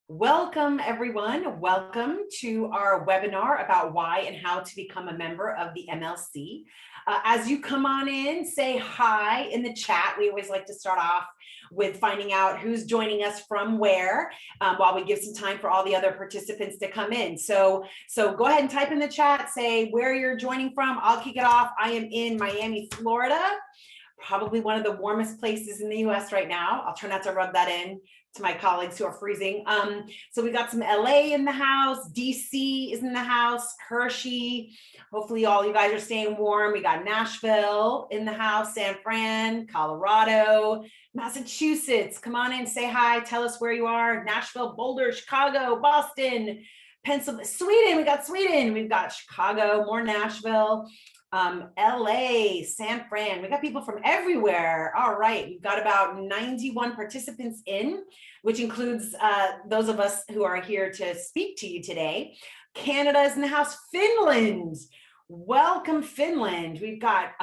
Welcome, everyone. Welcome to our webinar about why and how to become a member of the MLC. As you come on in, say hi in the chat. We always like to start off with finding out who's joining us from where, while we give some time for all the other participants to come in. So go ahead and type in the chat, say where you're joining from. I'll kick it off. I am in Miami, Florida, probably one of the warmest places in the US right now. I'll try not to rub that in to my colleagues who are freezing. So we got some LA in the house, DC is in the house, Hershey. Hopefully all you guys are staying warm. We got Nashville in the house, San Fran, Colorado, Massachusetts. Come on in, say hi, tell us where you are. Nashville, Boulder, Chicago, Boston, Pennsylvania, Sweden. We got Sweden, we've got Chicago, more Nashville. LA, San Fran, we got people from everywhere. All right, we've got about 91 participants in, which includes those of us who are here to speak to you today. Canada is in the house. Finland, welcome Finland. We've got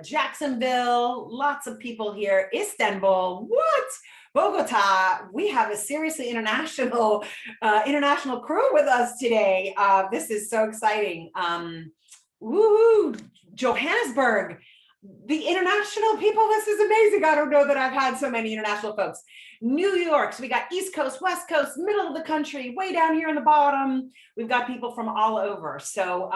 Jacksonville, lots of people here. Istanbul, what? Bogota, we have a seriously international crew with us today. This is so exciting. Woo! Johannesburg, the international people, this is amazing. I don't know that I've had so many international folks. New York, so we got East Coast, West Coast, middle of the country, way down here in the bottom. We've got people from all over. So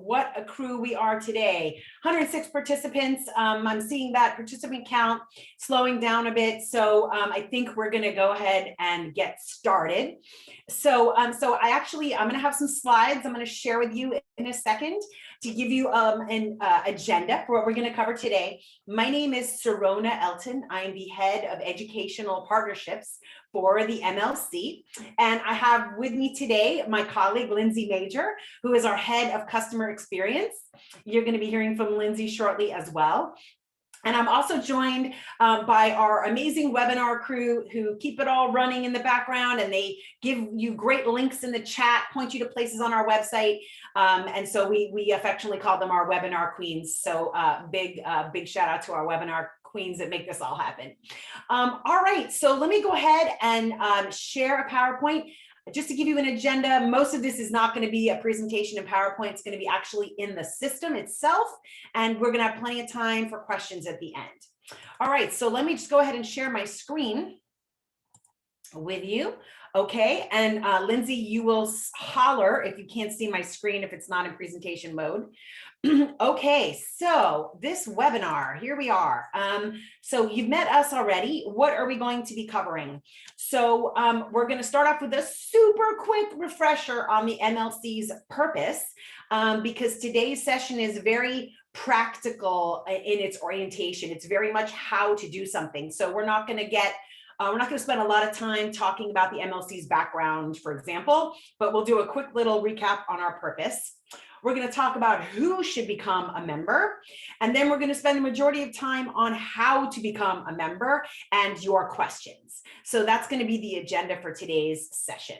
what a crew we are today. 106 participants. I'm seeing that participant count slowing down a bit. So I think we're gonna go ahead and get started. So I'm gonna have some slides I'm gonna share with you in a second to give you an agenda for what we're going to cover today. My name is Serona Elton. I'm the head of educational partnerships for the MLC. And I have with me today my colleague, Lindsey Major, who is our head of customer experience. You're going to be hearing from Lindsey shortly as well. And I'm also joined by our amazing webinar crew who keep it all running in the background, and they give you great links in the chat, point you to places on our website. And so we affectionately call them our webinar queens. So big shout out to our webinar queens that make this all happen. All right, so let me go ahead and share a PowerPoint. Just to give you an agenda, most of this is not going to be a presentation in PowerPoint. It's going to be actually in the system itself, and we're going to have plenty of time for questions at the end. All right, so let me just go ahead and share my screen with you. Okay, and Lindsey, you will holler if you can't see my screen if it's not in presentation mode. Okay, so this webinar, here we are. So you've met us already. What are we going to be covering? So we're going to start off with a super quick refresher on the MLC's purpose, because today's session is very practical in its orientation. It's very much how to do something. So we're not going to spend a lot of time talking about the MLC's background, for example, but we'll do a quick little recap on our purpose. We're going to talk about who should become a member, and then we're going to spend the majority of time on how to become a member and your questions. So that's going to be the agenda for today's session.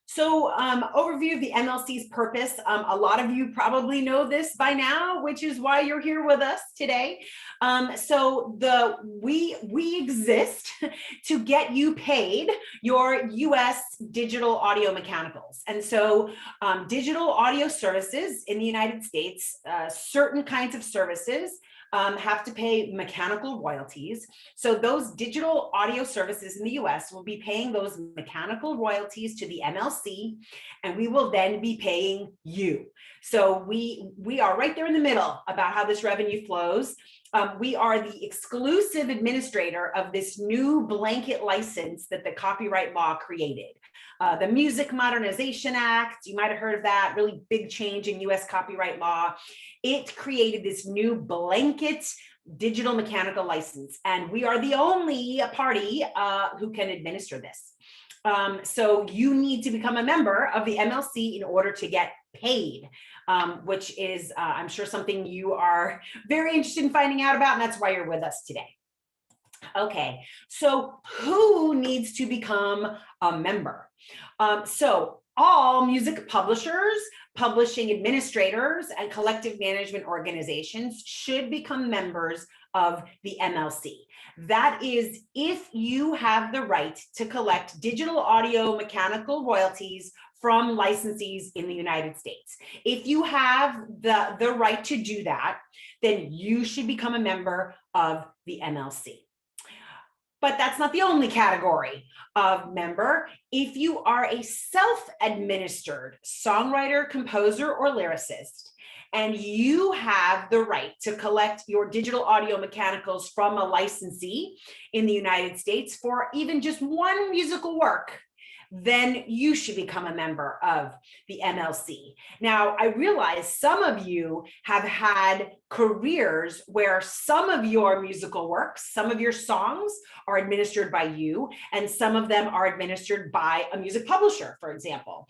So overview of the MLC's purpose. A lot of you probably know this by now, which is why you're here with us today. We exist to get you paid your US digital audio mechanicals. And so digital audio services in the United States, certain kinds of services have to pay mechanical royalties. So those digital audio services in the US will be paying those mechanical royalties to the MLC, and we will then be paying you. So we are right there in the middle about how this revenue flows. We are the exclusive administrator of this new blanket license that the copyright law created. The Music Modernization Act, you might have heard of that, really big change in US copyright law. It created this new blanket digital mechanical license, and we are the only party who can administer this. So you need to become a member of the MLC in order to get paid, which is, I'm sure, something you are very interested in finding out about, and that's why you're with us today. Okay, so who needs to become a member? So all music publishers, publishing administrators, and collective management organizations should become members of the MLC. That is, if you have the right to collect digital audio mechanical royalties from licensees in the United States. If you have the right to do that, then you should become a member of the MLC. But that's not the only category of member. If you are a self-administered songwriter, composer, or lyricist, and you have the right to collect your digital audio mechanicals from a licensee in the United States for even just one musical work, then you should become a member of the MLC. Now, I realize some of you have had careers where some of your musical works, some of your songs are administered by you, and some of them are administered by a music publisher, for example.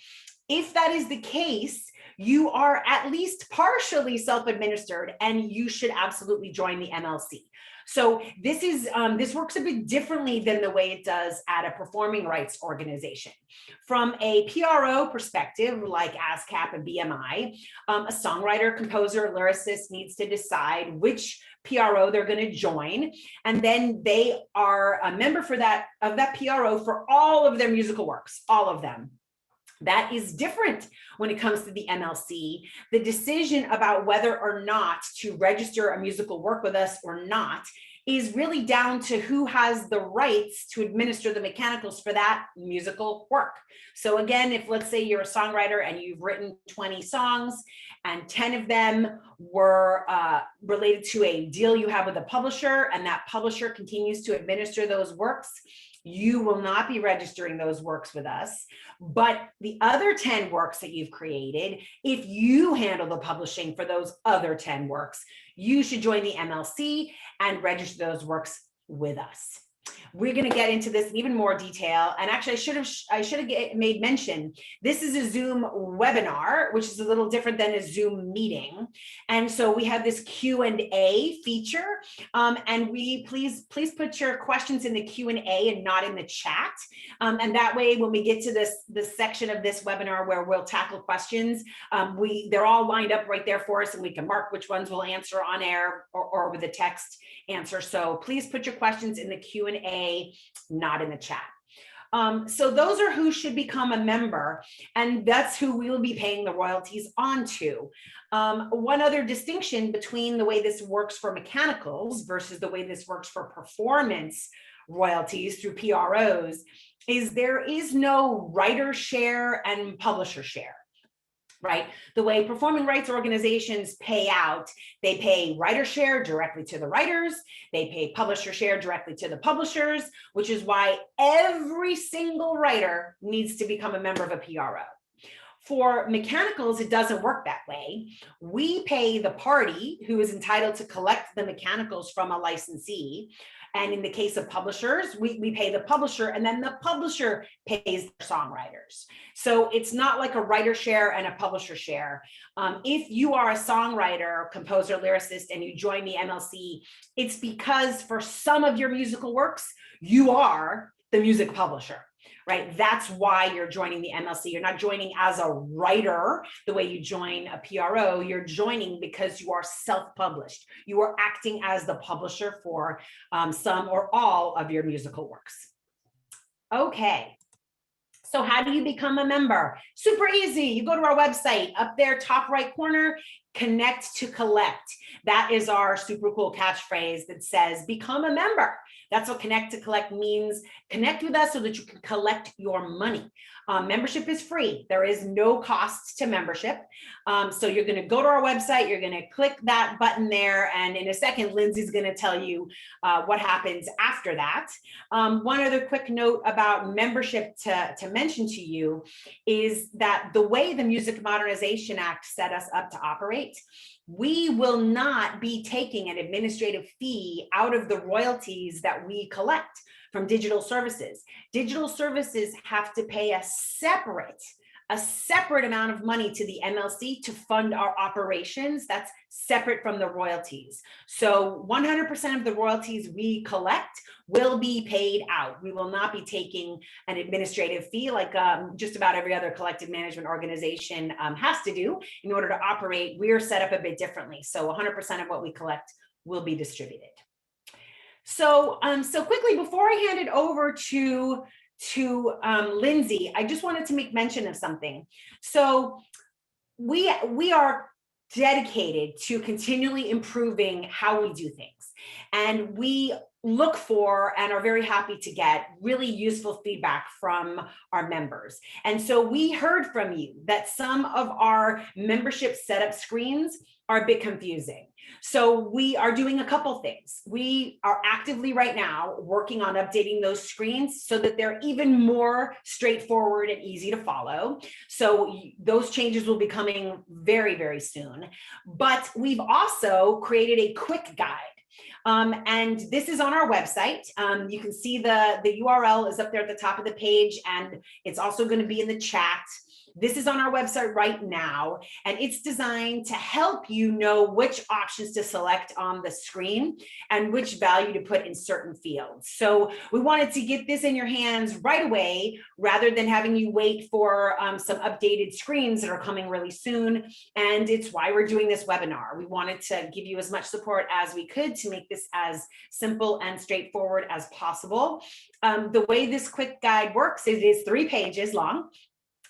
If that is the case, you are at least partially self-administered, and you should absolutely join the MLC. So this works a bit differently than the way it does at a performing rights organization. From a PRO perspective, like ASCAP and BMI, a songwriter, composer, lyricist needs to decide which PRO they're going to join, and then they are a member of that PRO for all of their musical works, all of them. That is different when it comes to the MLC. The decision about whether or not to register a musical work with us or not is really down to who has the rights to administer the mechanicals for that musical work. So again, if let's say you're a songwriter and you've written 20 songs and 10 of them were related to a deal you have with a publisher, and that publisher continues to administer those works, you will not be registering those works with us. But the other 10 works that you've created, if you handle the publishing for those other 10 works, you should join the MLC and register those works with us. We're going to get into this in even more detail. And actually, I should have made mention, this is a Zoom webinar, which is a little different than a Zoom meeting. And so we have this Q&A feature. And please put your questions in the Q&A and not in the chat. And that way, when we get to this section of this webinar where we'll tackle questions, they're all lined up right there for us, and we can mark which ones we'll answer on air or with a text answer. So please put your questions in the Q&A, not in the chat. So those are who should become a member, and that's who we will be paying the royalties onto. One other distinction between the way this works for mechanicals versus the way this works for performance royalties through PROs is there is no writer share and publisher share. Right? The way performing rights organizations pay out, they pay writer share directly to the writers, they pay publisher share directly to the publishers, which is why every single writer needs to become a member of a PRO. For mechanicals, it doesn't work that way. We pay the party who is entitled to collect the mechanicals from a licensee. And in the case of publishers, we pay the publisher, and then the publisher pays the songwriters. So it's not like a writer share and a publisher share. If you are a songwriter, composer, lyricist, and you join the MLC, it's because for some of your musical works, you are the music publisher. Right? That's why you're joining the MLC. You're not joining as a writer the way you join a PRO. You're joining because you are self-published. You are acting as the publisher for some or all of your musical works. Okay. So how do you become a member? Super easy. You go to our website, up there, top right corner, connect to collect. That is our super cool catchphrase that says, become a member. That's what connect to collect means. Connect with us so that you can collect your money. Membership is free. There is no cost to membership. So you're going to go to our website, you're going to click that button there, and in a second, Lindsey's going to tell you what happens after that. One other quick note about membership to mention to you is that the way the Music Modernization Act set us up to operate, we will not be taking an administrative fee out of the royalties that we collect from digital services. Digital services have to pay a separate a separate amount of money to the MLC to fund our operations. That's separate from the royalties. So 100% of the royalties we collect will be paid out. We will not be taking an administrative fee like just about every other collective management organization has to do in order to operate. We're set up a bit differently. So 100% of what we collect will be distributed. So quickly, before I hand it over to Lindsey, I just wanted to make mention of something. So we are dedicated to continually improving how we do things. And we look for and are very happy to get really useful feedback from our members. And so we heard from you that some of our membership setup screens are a bit confusing. So we are doing a couple things. We are actively right now working on updating those screens so that they're even more straightforward and easy to follow. So those changes will be coming very, very soon. But we've also created a quick guide. And this is on our website. You can see the URL is up there at the top of the page, and it's also going to be in the chat. This is on our website right now, and it's designed to help you know which options to select on the screen and which value to put in certain fields. So we wanted to get this in your hands right away, rather than having you wait for some updated screens that are coming really soon. And it's why we're doing this webinar. We wanted to give you as much support as we could to make this as simple and straightforward as possible. The way this quick guide works is it is 3 pages long.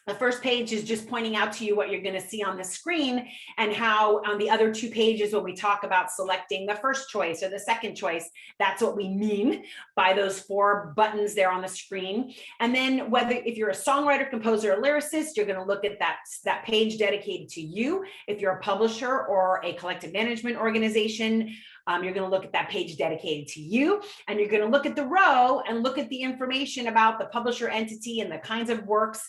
The first page is just pointing out to you what you're going to see on the screen, and how on the other 2 pages, when we talk about selecting the first choice or the second choice, that's what we mean by those 4 buttons there on the screen. And then if you're a songwriter, composer, or lyricist, you're going to look at that page dedicated to you. If you're a publisher or a collective management organization, you're going to look at that page dedicated to you, and you're going to look at the row and look at the information about the publisher entity and the kinds of works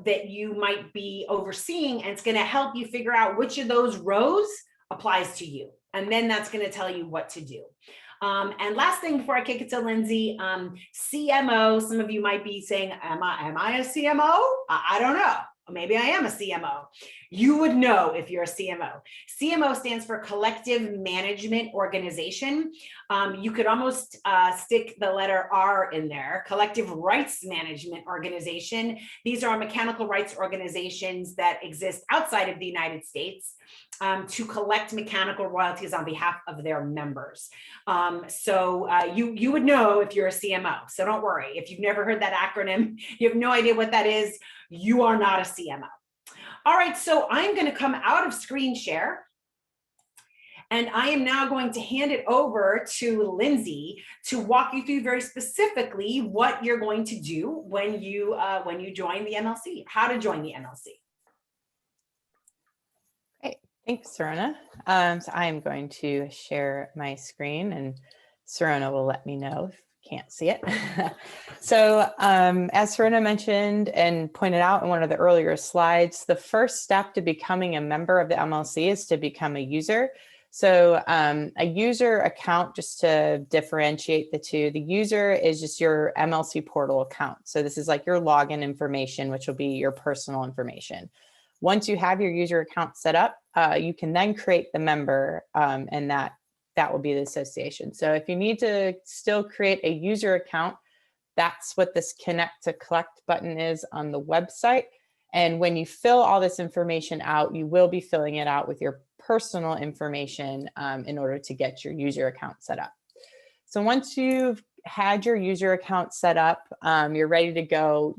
that you might be overseeing, and it's going to help you figure out which of those rows applies to you. And then that's going to tell you what to do. And last thing before I kick it to Lindsey, CMO, some of you might be saying, am I a CMO? I don't know. Maybe I am a CMO. You would know if you're a CMO. CMO stands for Collective Management Organization. You could almost stick the letter R in there, Collective Rights Management Organization. These are mechanical rights organizations that exist outside of the United States to collect mechanical royalties on behalf of their members. You would know if you're a CMO, so don't worry. If you've never heard that acronym, you have no idea what that is, you are not a CMO. All right, so I'm going to come out of screen share, and I am now going to hand it over to Lindsey to walk you through very specifically what you're going to do when you join the MLC, how to join the MLC. Great, thanks, Serona. So I am going to share my screen, and Serona will let me know if you can't see it. So as Serona mentioned and pointed out in one of the earlier slides, the first step to becoming a member of the MLC is to become a user. So a user account, just to differentiate the two, the user is just your MLC portal account. So this is like your login information, which will be your personal information. Once you have your user account set up, you can then create the member, and that will be the association. So if you need to still create a user account, that's what this Connect to Collect button is on the website. And when you fill all this information out, you will be filling it out with your personal information in order to get your user account set up. So once you've had your user account set up, you're ready to go.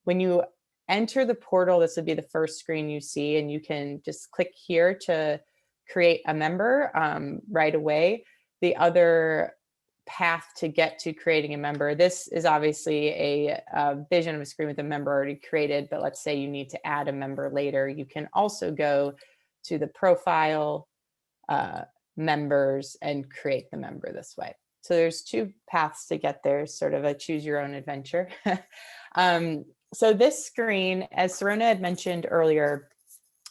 When you enter the portal, this would be the first screen you see, and you can just click here to create a member right away. The other path to get to creating a member, this is obviously a vision of a screen with a member already created, but let's say you need to add a member later, you can also go to the profile, members, and create the member this way. So there's 2 paths to get there, sort of a choose your own adventure. So this screen, as Serona had mentioned earlier,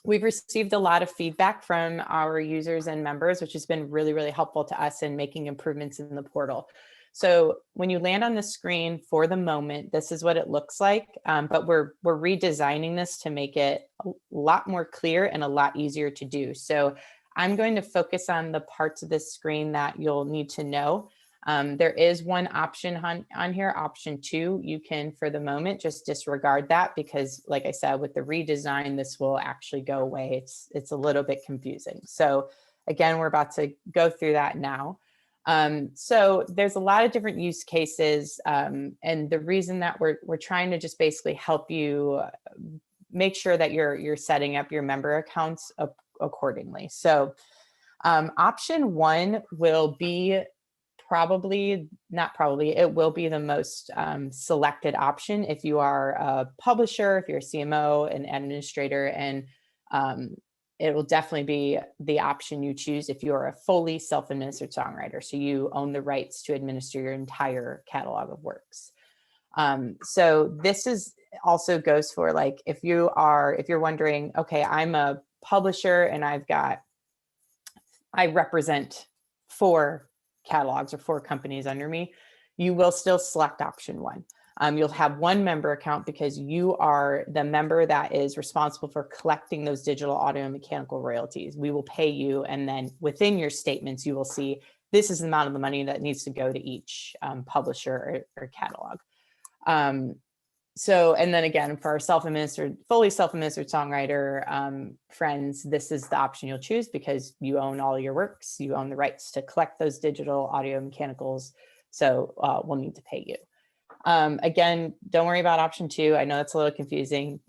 we've received a lot of feedback from our users and members, which has been really, really helpful to us in making improvements in the portal. So when you land on the screen for the moment, this is what it looks like, but we're redesigning this to make it a lot more clear and a lot easier to do. So I'm going to focus on the parts of this screen that you'll need to know. There is one option on here, option 2. You can, for the moment, just disregard that because, like I said, with the redesign, this will actually go away. It's a little bit confusing. So again, we're about to go through that now. So there's a lot of different use cases, and the reason that we're trying to just basically help you make sure that you're setting up your member accounts accordingly. So option 1 will be it will be the most selected option if you are a publisher, if you're a CMO, an administrator, and it will definitely be the option you choose if you're a fully self-administered songwriter. So you own the rights to administer your entire catalog of works. So this is also goes for like, if you're wondering, okay, I'm a publisher and I represent 4 catalogs or 4 companies under me, you will still select option 1. You'll have one member account because you are the member that is responsible for collecting those digital, audio, and mechanical royalties. We will pay you, and then within your statements, you will see this is the amount of the money that needs to go to each publisher or catalog. So, and then again, for our fully self-administered songwriter friends, this is the option you'll choose because you own all your works. You own the rights to collect those digital, audio, mechanicals. So we'll need to pay you. Again, don't worry about option 2. I know it's a little confusing.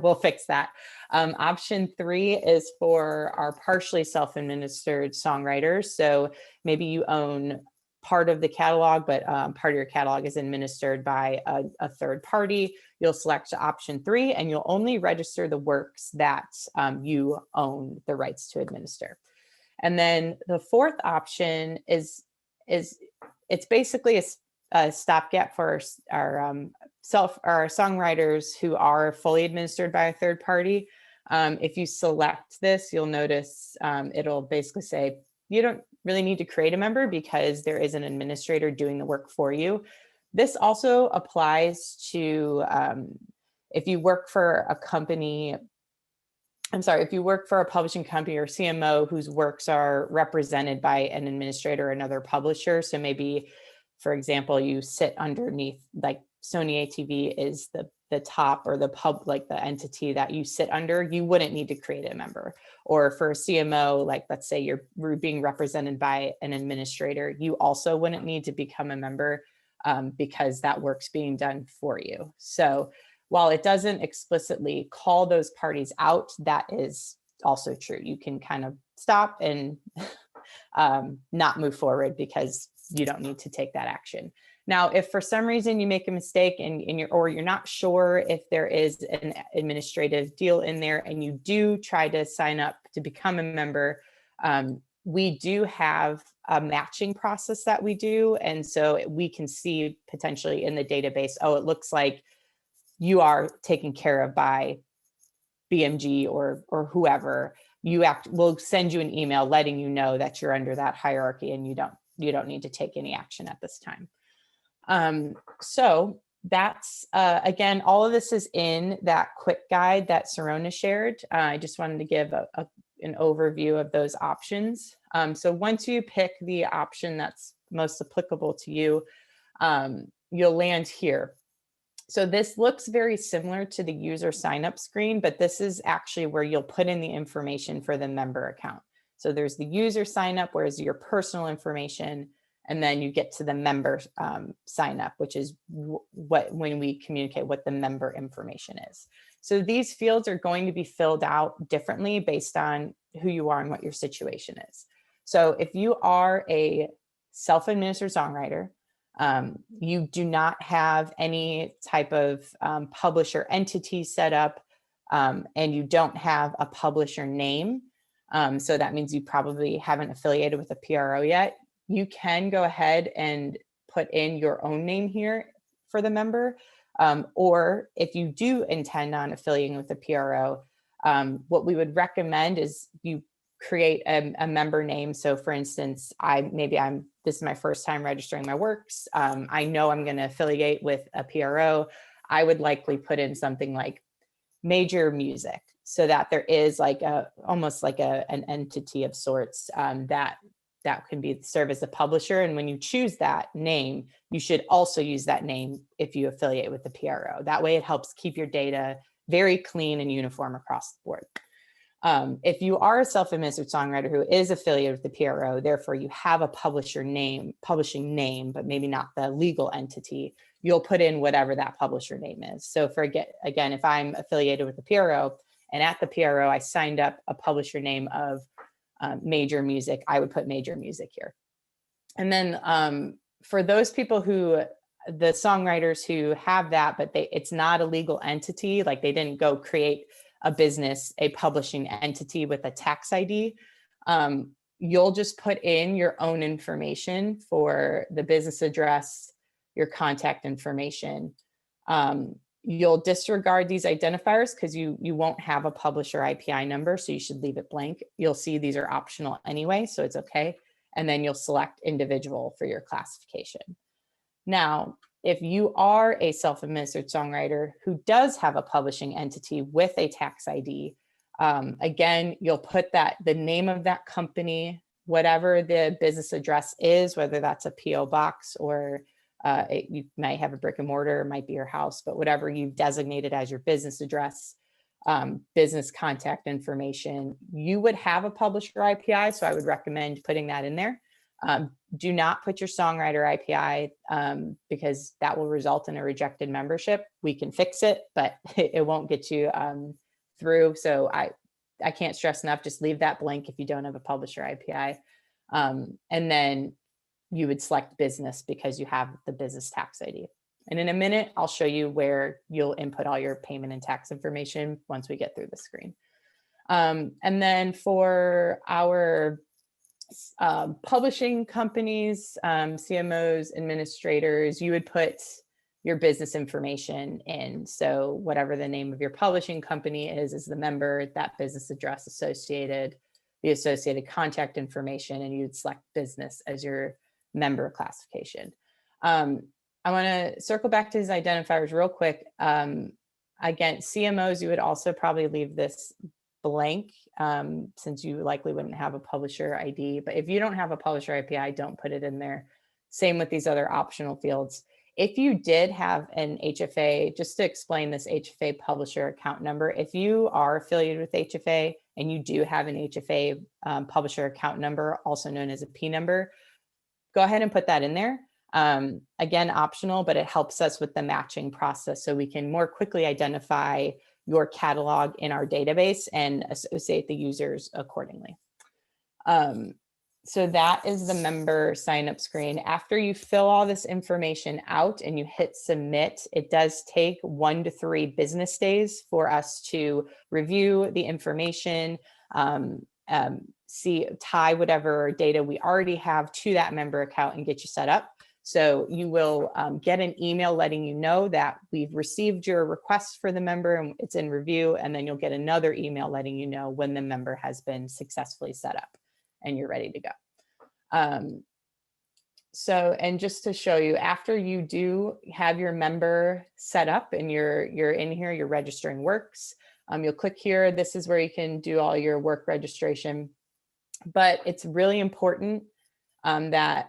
We'll fix that. Option 3 is for our partially self-administered songwriters. So maybe you own part of the catalog, but part of your catalog is administered by a third party. You'll select option 3 and you'll only register the works that you own the rights to administer. And then the 4th option is it's basically a stopgap for our songwriters who are fully administered by a third party. If you select this, you'll notice it'll basically say you don't really need to create a member because there is an administrator doing the work for you. This also applies to if you work for a company, if you work for a publishing company or CMO whose works are represented by an administrator or another publisher. So maybe, for example, you sit underneath, like Sony ATV is the top or the entity that you sit under, you wouldn't need to create a member. Or for a CMO, like let's say you're being represented by an administrator, you also wouldn't need to become a member because that work's being done for you. So while it doesn't explicitly call those parties out, that is also true. You can kind of stop and not move forward because you don't need to take that action. Now, if for some reason you make a mistake and you're not sure if there is an administrative deal in there and you do try to sign up to become a member, we do have a matching process that we do. And so we can see potentially in the database, oh, it looks like you are taken care of by BMG or whoever. We'll send you an email letting you know that you're under that hierarchy and you don't need to take any action at this time. So that's, again, all of this is in that quick guide that Serona shared. I just wanted to give an overview of those options. So once you pick the option that's most applicable to you, you'll land here. So this looks very similar to the user sign up screen, but this is actually where you'll put in the information for the member account. So there's the user sign up, whereas your personal information, and then you get to the member sign up, which is when we communicate what the member information is. So these fields are going to be filled out differently based on who you are and what your situation is. So if you are a self-administered songwriter, you do not have any type of publisher entity set up, and you don't have a publisher name. So that means you probably haven't affiliated with a PRO yet. You can go ahead and put in your own name here for the member. Or if you do intend on affiliating with a PRO, what we would recommend is you create a member name. So for instance, this is my first time registering my works. I know I'm going to affiliate with a PRO. I would likely put in something like Major Music, so that there is like almost like an entity of sorts that can serve as a publisher. And when you choose that name, you should also use that name if you affiliate with the PRO. That way it helps keep your data very clean and uniform across the board. If you are a self-administered songwriter who is affiliated with the PRO, therefore you have a publishing name, but maybe not the legal entity, you'll put in whatever that publisher name is. So again, if I'm affiliated with the PRO and at the PRO, I signed up a publisher name of Major Music, I would put Major Music here. And then for those people the songwriters who have that, but it's not a legal entity, like they didn't go create a business, a publishing entity with a tax ID, you'll just put in your own information for the business address, your contact information. You'll disregard these identifiers because you won't have a publisher IPI number, so you should leave it blank. You'll see these are optional anyway, so it's okay. And then you'll select individual for your classification. Now, if you are a self-administered songwriter who does have a publishing entity with a tax ID, again, you'll put the name of that company, whatever the business address is, whether that's a PO box or you might have a brick and mortar, it might be your house, but whatever you've designated as your business address, business contact information, you would have a publisher IPI. So I would recommend putting that in there. Do not put your songwriter IPI because that will result in a rejected membership. We can fix it, but it won't get you through. So I can't stress enough, just leave that blank if you don't have a publisher IPI. And then you would select business because you have the business tax ID. And in a minute, I'll show you where you'll input all your payment and tax information once we get through the screen. And then for our publishing companies, CMOs, administrators, you would put your business information in. So whatever the name of your publishing company is the member, that business address associated, the associated contact information, and you'd select business as your member classification. I want to circle back to these identifiers real quick. Again, CMOs, you would also probably leave this blank since you likely wouldn't have a publisher ID. But if you don't have a publisher IPI, don't put it in there. Same with these other optional fields. If you did have an HFA, just to explain this HFA publisher account number, if you are affiliated with HFA and you do have an HFA publisher account number, also known as a P number, go ahead and put that in there. Again, optional, but it helps us with the matching process so we can more quickly identify your catalog in our database and associate the users accordingly. So that is the member sign up screen. After you fill all this information out and you hit submit, it does take 1 to 3 business days for us to review the information, tie whatever data we already have to that member account and get you set up. So you will get an email letting you know that we've received your request for the member and it's in review. And then you'll get another email letting you know when the member has been successfully set up and you're ready to go. And just to show you, after you do have your member set up and you're in here, you're registering works, you'll click here. This is where you can do all your work registration. But it's really important that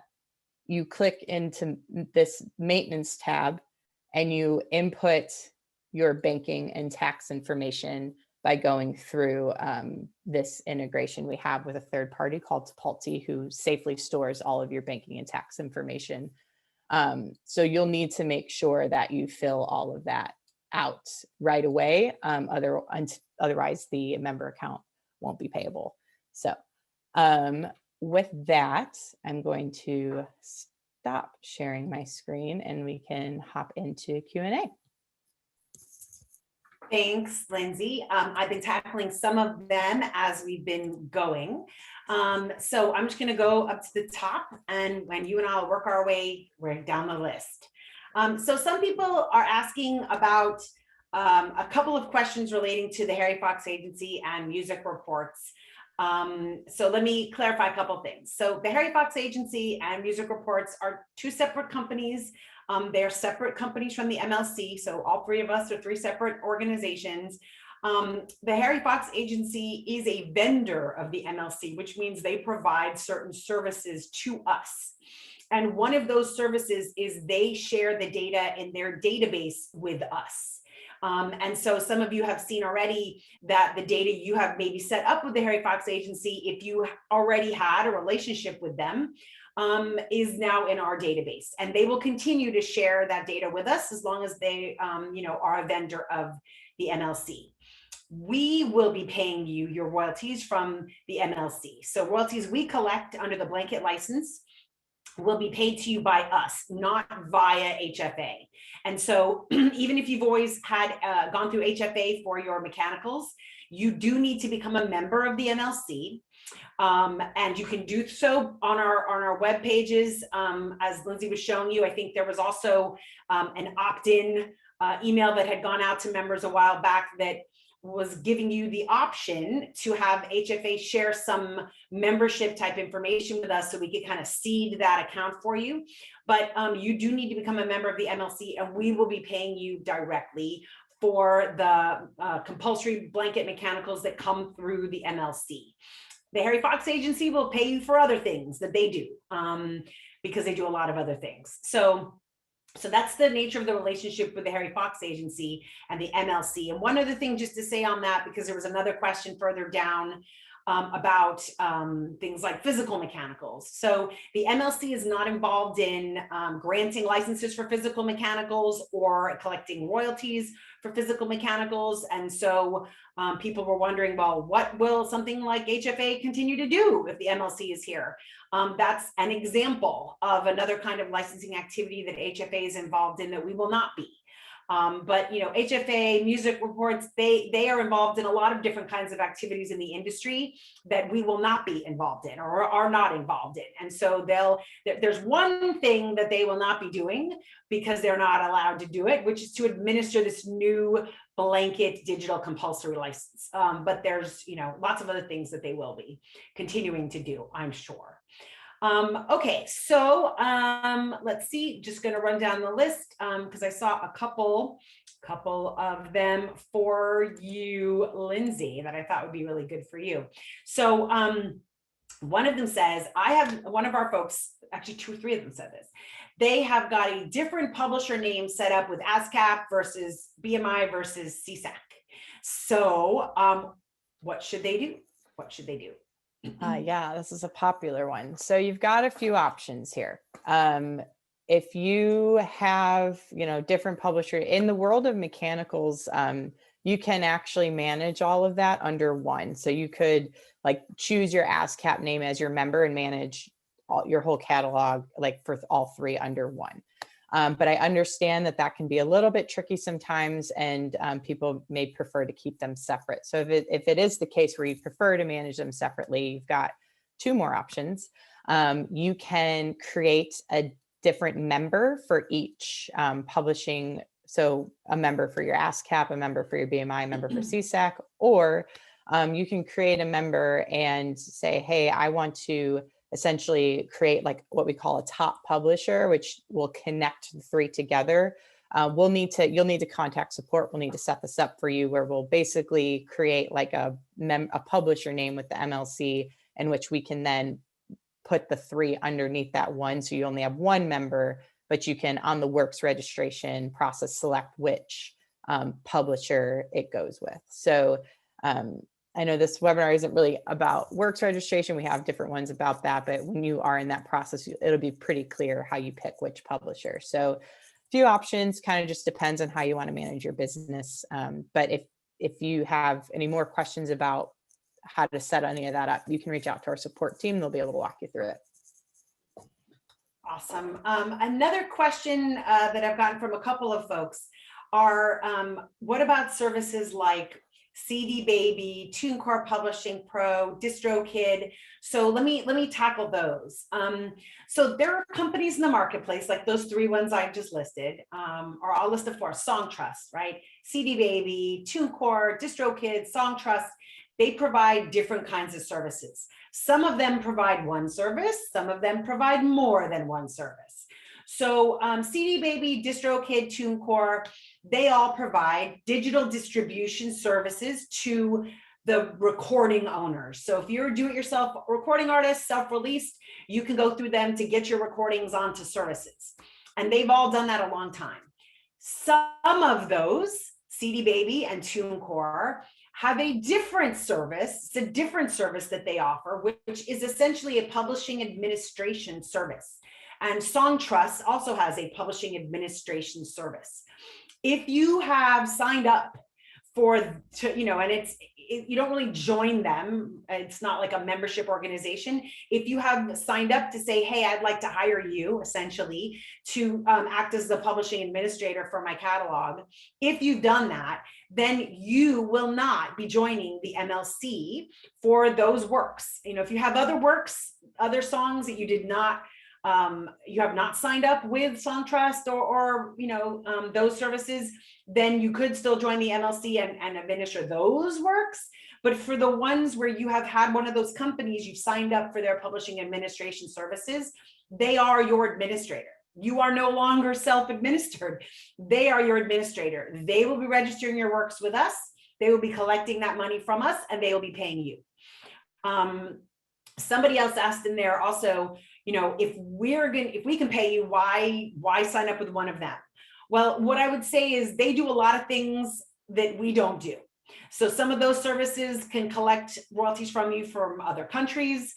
you click into this maintenance tab and you input your banking and tax information by going through this integration we have with a third party called Tipalti, who safely stores all of your banking and tax information. So you'll need to make sure that you fill all of that out right away. Otherwise, the member account won't be payable. So with that, I'm going to stop sharing my screen and we can hop into Q&A. Thanks, Lindsey. I've been tackling some of them as we've been going. So I'm just going to go up to the top, and when you and I will work our way right down the list. So some people are asking about a couple of questions relating to the Harry Fox Agency and music reports. So let me clarify a couple things. So the Harry Fox Agency and Music Reports are two separate companies. They're separate companies from the MLC. So all three of us are three separate organizations. The Harry Fox Agency is a vendor of the MLC, which means they provide certain services to us. And one of those services is they share the data in their database with us. And so some of you have seen already that the data you have maybe set up with the Harry Fox Agency, if you already had a relationship with them, is now in our database, and they will continue to share that data with us as long as they, are a vendor of the MLC. We will be paying you your royalties from the MLC. So royalties we collect under the blanket license will be paid to you by us, not via HFA. And so even if you've always had gone through HFA for your mechanicals, you do need to become a member of the MLC. And you can do so on our web pages. As Lindsey was showing you, I think there was also an opt-in email that had gone out to members a while back that was giving you the option to have HFA share some membership type information with us so we could kind of seed that account for you. But you do need to become a member of the MLC, and we will be paying you directly for the compulsory blanket mechanicals that come through the MLC. The Harry Fox Agency will pay you for other things that they do because they do a lot of other things. So that's the nature of the relationship with the Harry Fox Agency and the MLC. And one other thing just to say on that, because there was another question further down about things like physical mechanicals. So the MLC is not involved in granting licenses for physical mechanicals or collecting royalties for physical mechanicals. And so people were wondering, well, what will something like HFA continue to do if the MLC is here? That's an example of another kind of licensing activity that HFA is involved in that we will not be. But HFA, Music Reports, they are involved in a lot of different kinds of activities in the industry that we will not be involved in or are not involved in. And so there's one thing that they will not be doing because they're not allowed to do it, which is to administer this new blanket digital compulsory license. But there's lots of other things that they will be continuing to do, I'm sure. Okay, so let's see, just going to run down the list because I saw a couple of them for you, Lindsey, that I thought would be really good for you. So one of them says, I have one of our folks, actually 2 or 3 of them said this. They have got a different publisher name set up with ASCAP versus BMI versus CSAC. So what should they do? What should they do? Yeah, this is a popular one. So you've got a few options here. If you have, different publisher in the world of mechanicals, you can actually manage all of that under one. So you could choose your ASCAP name as your member and manage your whole catalog, for all 3 under one. But I understand that can be a little bit tricky sometimes, and people may prefer to keep them separate. So if it is the case where you prefer to manage them separately, you've got 2 more options. You can create a different member for each publishing. So a member for your ASCAP, a member for your BMI, a member for CSAC, or you can create a member and say, hey, I want to essentially create what we call a top publisher, which will connect the 3 together. You'll need to contact support. We'll need to set this up for you, where we'll basically create a publisher name with the MLC, in which we can then put the 3 underneath that one. So you only have 1 member, but you can, on the works registration process, select which publisher it goes with. So I know this webinar isn't really about works registration. We have different ones about that, but when you are in that process, it'll be pretty clear how you pick which publisher. So a few options, kind of just depends on how you want to manage your business. But if you have any more questions about how to set any of that up, you can reach out to our support team. They'll be able to walk you through it. Awesome. Another question that I've gotten from a couple of folks are, what about services like CD Baby, TuneCore Publishing Pro, DistroKid? So let me tackle those. So there are companies in the marketplace, like those 3 ones I've just listed, or I'll list the 4: SongTrust, right? CD Baby, TuneCore, DistroKid, SongTrust. they provide different kinds of services. Some of them provide one service, some of them provide more than one service. So CD Baby, DistroKid, TuneCore, they all provide digital distribution services to the recording owners. So if you're a do-it-yourself recording artist, self-released, you can go through them to get your recordings onto services. And they've all done that a long time. Some of those, CD Baby and TuneCore, have a different service. It's a different service that they offer, which is essentially a publishing administration service. And Songtrust also has a publishing administration service. If you have signed up and you don't really join them, it's not like a membership organization. If you have signed up to say, hey, I'd like to hire you essentially to act as the publishing administrator for my catalog, if you've done that, then you will not be joining the MLC for those works. If you have other works, other songs that you did not you have not signed up with Songtrust or those services, then you could still join the MLC and administer those works. But for the ones where you have had one of those companies, you've signed up for their publishing administration services, they are your administrator. You are no longer self-administered. They are your administrator. They will be registering your works with us. They will be collecting that money from us, and they will be paying you. Somebody else asked in there also, if we can pay you, why sign up with one of them? Well, what I would say is they do a lot of things that we don't do. So some of those services can collect royalties from you from other countries.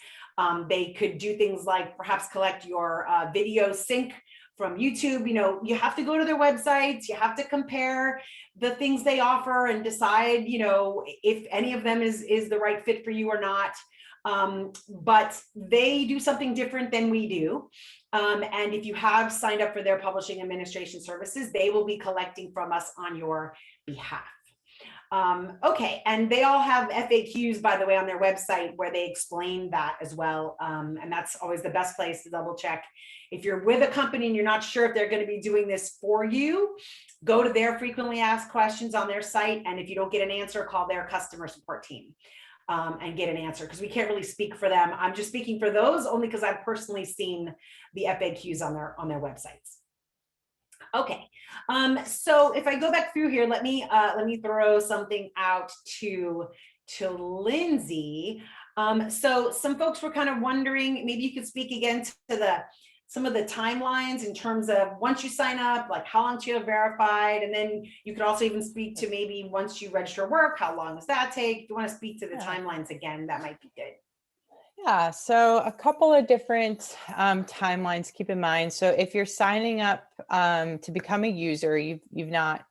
They could do things like perhaps collect your video sync from YouTube. You have to go to their websites, you have to compare the things they offer and decide, if any of them is the right fit for you or not. But they do something different than we do. And if you have signed up for their publishing administration services, they will be collecting from us on your behalf. Okay, and they all have FAQs, by the way, on their website where they explain that as well. And that's always the best place to double check. If you're with a company and you're not sure if they're going to be doing this for you, go to their frequently asked questions on their site. And if you don't get an answer, call their customer support team. And get an answer, because we can't really speak for them. I'm just speaking for those only because I've personally seen the FAQs on their websites. Okay, so if I go back through here, let me throw something out to Lindsey. So some folks were kind of wondering, maybe you could speak again to some of the timelines in terms of once you sign up, like how long till you're verified, and then you could also even speak to maybe once you register work, how long does that take? If you want to speak to the timelines again, that might be good. Yeah, so a couple of different timelines to keep in mind. So if you're signing up to become a user, you've not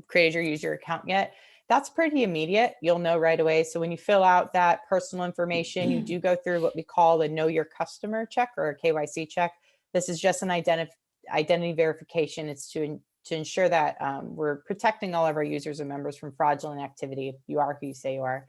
created your user account yet, that's pretty immediate. You'll know right away. So when you fill out that personal information, you do go through what we call a know your customer check or a KYC check. This is just an identity verification. It's to ensure that we're protecting all of our users and members from fraudulent activity. If you are who you say you are.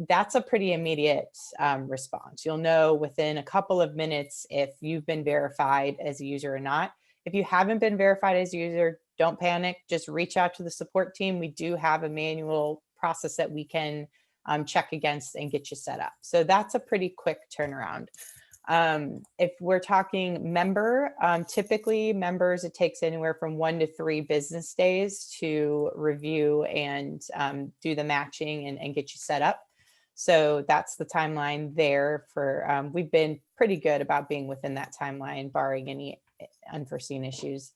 That's a pretty immediate response. You'll know within a couple of minutes if you've been verified as a user or not. If you haven't been verified as a user, don't panic. Just reach out to the support team. We do have a manual process that we can check against and get you set up. So that's a pretty quick turnaround. If we're talking member, typically members, it takes anywhere from 1 to 3 business days to review and do the matching and get you set up. So that's the timeline there for, we've been pretty good about being within that timeline, barring any unforeseen issues,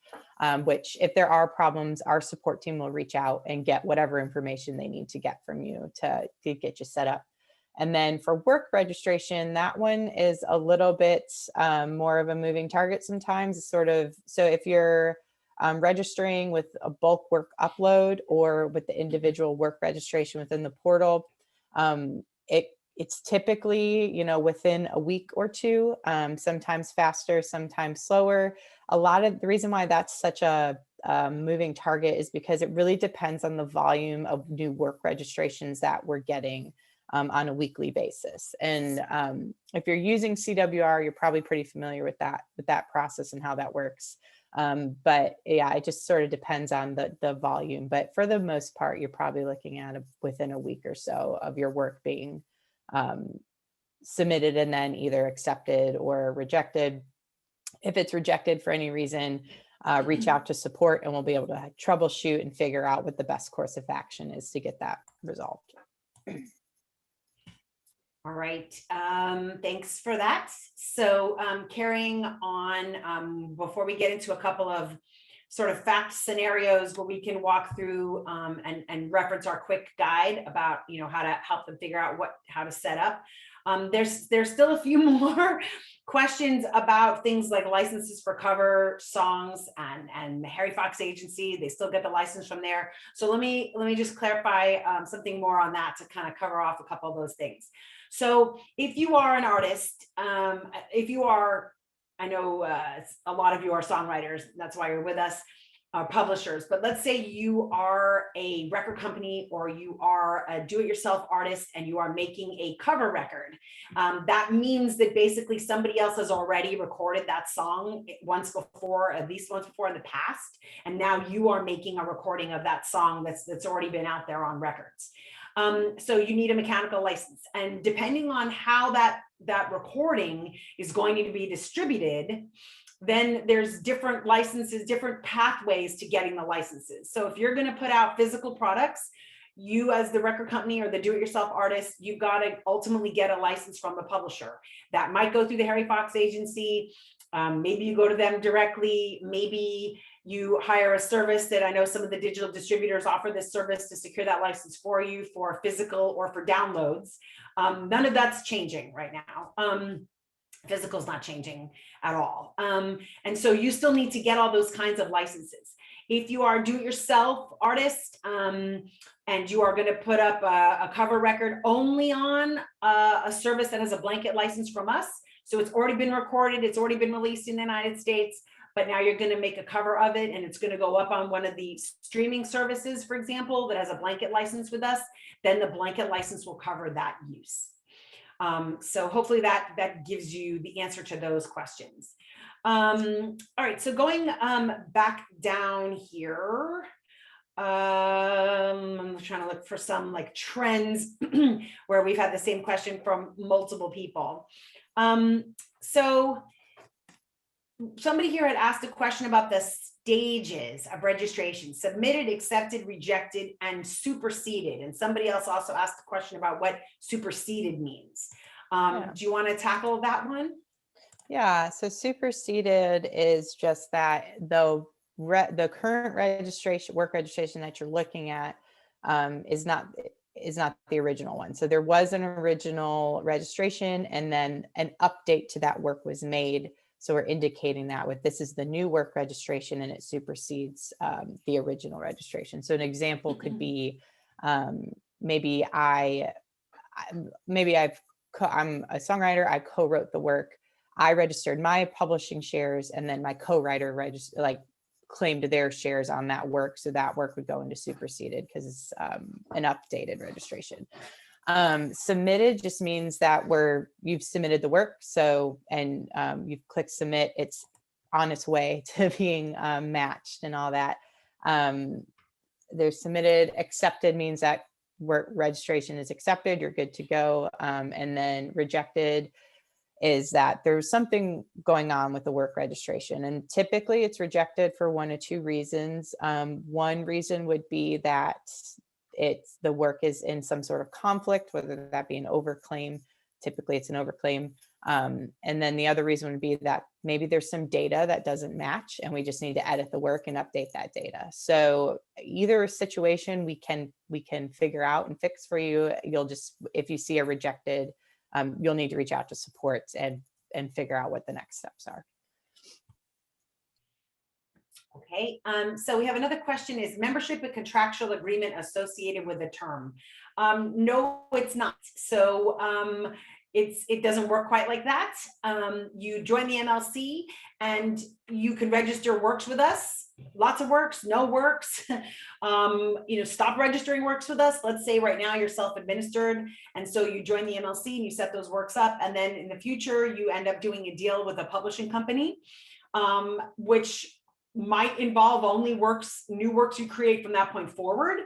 which if there are problems, our support team will reach out and get whatever information they need to get from you to get you set up. And then for work registration, that one is a little bit more of a moving target sometimes. Sort of, so if you're registering with a bulk work upload or with the individual work registration within the portal, it's typically, within a week or two, sometimes faster, sometimes slower. A lot of the reason why that's such a moving target is because it really depends on the volume of new work registrations that we're getting on a weekly basis. And if you're using CWR, you're probably pretty familiar with that process and how that works. But yeah, it just sort of depends on the volume. But for the most part, you're probably looking at within a week or so of your work being submitted and then either accepted or rejected. If it's rejected for any reason, reach out to support and we'll be able to troubleshoot and figure out what the best course of action is to get that resolved. All right, thanks for that. So carrying on, before we get into a couple of sort of fact scenarios where we can walk through and reference our quick guide about, you know, how to help them figure out how to set up. There's still a few more questions about things like licenses for cover songs and the Harry Fox agency. They still get the license from there. So let me just clarify something more on that to kind of cover off a couple of those things. So if you are an artist, if you are, I know a lot of you are songwriters, that's why you're with us, publishers, but let's say you are a record company or you are a do-it-yourself artist and you are making a cover record. That means that basically somebody else has already recorded that song once before, at least once before in the past, and now you are making a recording of that song that's already been out there on records. So you need a mechanical license, and depending on how that recording is going to be distributed, then there's different licenses, different pathways to getting the licenses. So if you're going to put out physical products, you as the record company or the do-it-yourself artist, you've got to ultimately get a license from the publisher. That might go through the Harry Fox agency. Maybe you go to them directly. Maybe you hire a service that I know some of the digital distributors offer this service to secure that license for you for physical or for downloads. None of that's changing right now. Physical is not changing at all. And so you still need to get all those kinds of licenses. If you are a do-it-yourself artist and you are going to put up a cover record only on a service that has a blanket license from us, so it's already been recorded, it's already been released in the United States, but now you're going to make a cover of it and it's going to go up on one of the streaming services, for example, that has a blanket license with us, then the blanket license will cover that use. So hopefully that gives you the answer to those questions. All right, so going back down here, I'm trying to look for some like trends where we've had the same question from multiple people. So somebody here had asked a question about the stages of registration: submitted, accepted, rejected, and superseded. And somebody else also asked a question about what superseded means. Do you want to tackle that one? Yeah, so superseded is just that though the current registration, work registration that you're looking at is not the original one. So there was an original registration and then an update to that work was made. So we're indicating that with this is the new work registration and it supersedes the original registration. So an example could be maybe I'm a songwriter, I co-wrote the work, I registered my publishing shares, and then my co-writer claimed their shares on that work. So that work would go into superseded because it's an updated registration. Submitted just means that you've submitted the work. So, and you've clicked submit, it's on its way to being matched and all that. There's submitted. Accepted means that work registration is accepted, you're good to go. And then rejected is that there's something going on with the work registration. And typically it's rejected for one of two reasons. One reason would be that the work is in some sort of conflict, whether that be an overclaim. Typically it's an overclaim. And then the other reason would be that maybe there's some data that doesn't match and we just need to edit the work and update that data. So either situation we can figure out and fix for you. If you see a rejected, you'll need to reach out to support and figure out what the next steps are. Okay, so we have another question: is membership a contractual agreement associated with the term? No, it's not. So it doesn't work quite like that. You join the MLC and you can register works with us. Lots of works, no works. Stop registering works with us. Let's say right now you're self-administered, and so you join the MLC and you set those works up, and then in the future you end up doing a deal with a publishing company, which might involve only new works you create from that point forward.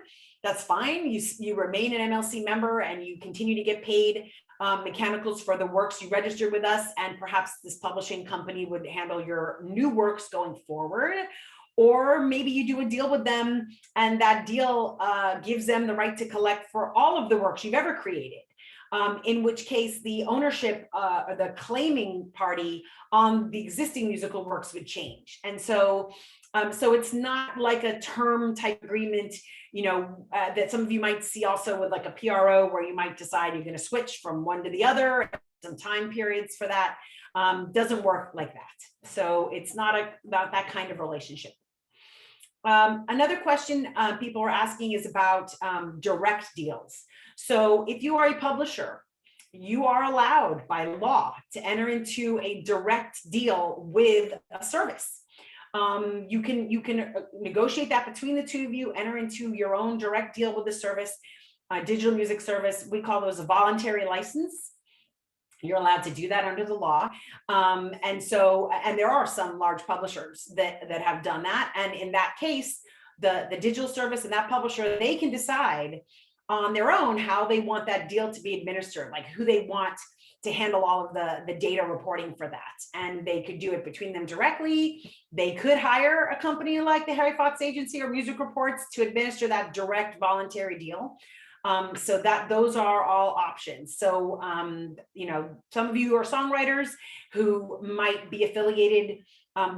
That's fine. You remain an MLC member and you continue to get paid mechanicals for the works you registered with us, and perhaps this publishing company would handle your new works going forward. Or maybe you do a deal with them and that deal gives them the right to collect for all of the works you've ever created. In which case the ownership or the claiming party on the existing musical works would change. And so it's not like a term type agreement, that some of you might see also with like a PRO, where you might decide you're going to switch from one to the other, some time periods for that. Doesn't work like that. So it's not that kind of relationship. Another question people are asking is about direct deals. So if you are a publisher, you are allowed by law to enter into a direct deal with a service. You can negotiate that between the two of you, enter into your own direct deal with the service, digital music service. We call those a voluntary license. You're allowed to do that under the law. And there are some large publishers that have done that. And in that case, the digital service and that publisher, they can decide on their own how they want that deal to be administered, like who they want to handle all of the data reporting for that. And they could do it between them directly. They could hire a company like the Harry Fox Agency or Music Reports to administer that direct voluntary deal. So those are all options. So, some of you are songwriters who might be affiliated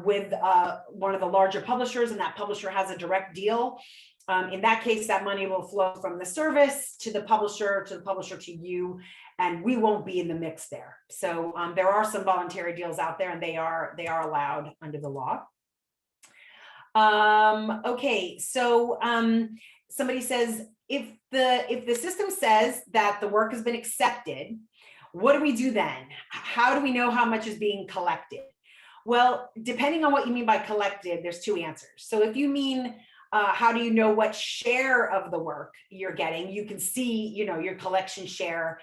with one of the larger publishers, and that publisher has a direct deal. In that case, that money will flow from the service to the publisher to you, and we won't be in the mix there. So there are some voluntary deals out there, and they are allowed under the law. Okay, so somebody says, if the system says that the work has been accepted, what do we do then? How do we know how much is being collected? Well, depending on what you mean by collected, there's two answers. So if you mean how do you know what share of the work you're getting, you can see your collection share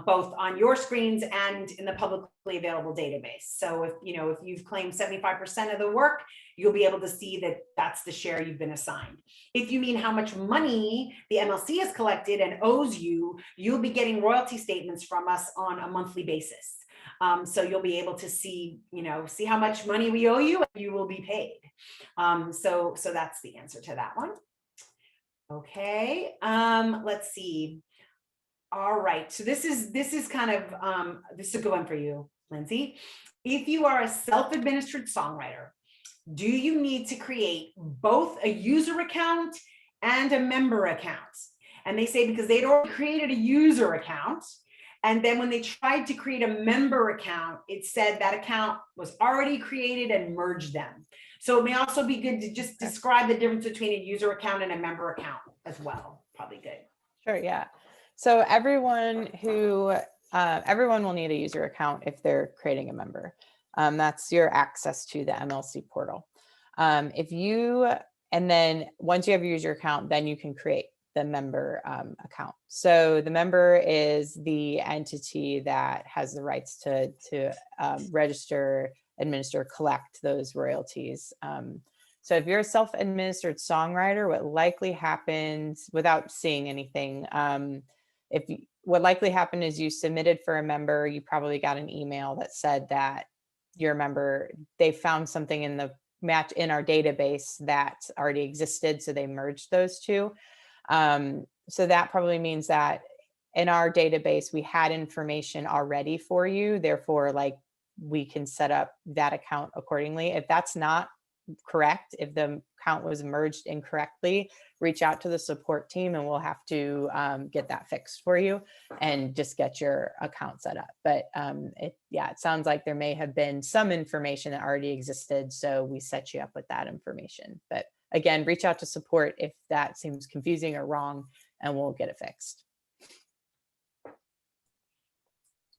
both on your screens and in the publicly available database. So if you've claimed 75% of the work, you'll be able to see that that's the share you've been assigned. If you mean how much money the MLC has collected and owes you, you'll be getting royalty statements from us on a monthly basis. So you'll be able to see how much money we owe you, and you will be paid. So that's the answer to that one. Okay, let's see. All right, so this is kind of this is a good one for you, Lindsey. If you are a self-administered songwriter, do you need to create both a user account and a member account? And they say because they'd already created a user account, and then when they tried to create a member account, it said that account was already created and merged them. So it may also be good to just describe the difference between a user account and a member account as well. Probably good. Sure, yeah. So everyone will need a user account if they're creating a member. That's your access to the MLC portal. And then once you have your user account, then you can create the member account. So the member is the entity that has the rights to register, administer, collect those royalties. So if you're a self-administered songwriter, what likely happens, without seeing anything, what likely happened is you submitted for a member, you probably got an email that said that your member, they found something in the match in our database that already existed, so they merged those two. So that probably means that in our database, we had information already for you, therefore, we can set up that account accordingly. If that's not correct, if the account was merged incorrectly, reach out to the support team and we'll have to get that fixed for you and just get your account set up. But it sounds like there may have been some information that already existed, so we set you up with that information. But again, reach out to support if that seems confusing or wrong, and we'll get it fixed.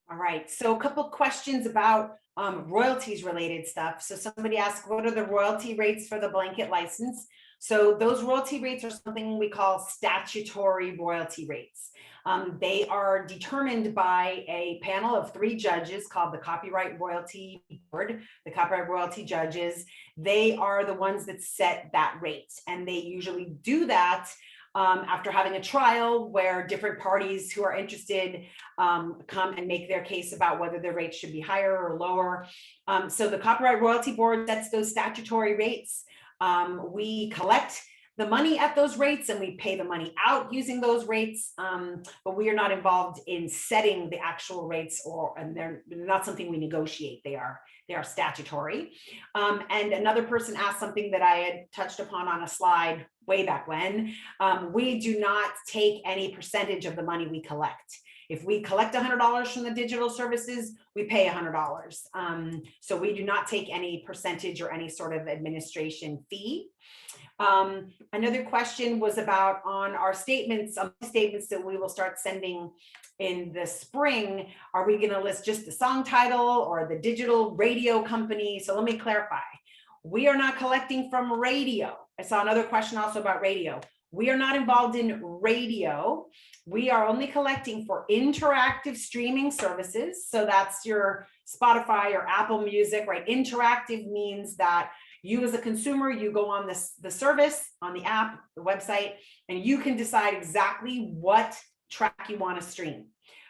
All right, so a couple questions about royalties related stuff. So somebody asked, what are the royalty rates for the blanket license? So those royalty rates are something we call statutory royalty rates. They are determined by a panel of 3 judges called the Copyright Royalty Board, the Copyright Royalty Judges. They are the ones that set that rate, and they usually do that after having a trial where different parties who are interested come and make their case about whether the rate should be higher or lower. So the Copyright Royalty Board sets those statutory rates. We collect the money at those rates and we pay the money out using those rates, but we are not involved in setting the actual rates, and they're not something we negotiate. They are statutory. And another person asked something that I had touched upon on a slide way back when. We do not take any percentage of the money we collect. If we collect $100 from the digital services, we pay $100. So we do not take any percentage or any sort of administration fee. Another question was about on our statements that we will start sending in the spring. Are we going to list just the song title or the digital radio company? So let me clarify. We are not collecting from radio. I saw another question also about radio. We are not involved in radio. We are only collecting for interactive streaming services. So that's your Spotify or Apple Music, right? Interactive means that you as a consumer, you go on the service, on the app, the website, and you can decide exactly what track you want to stream,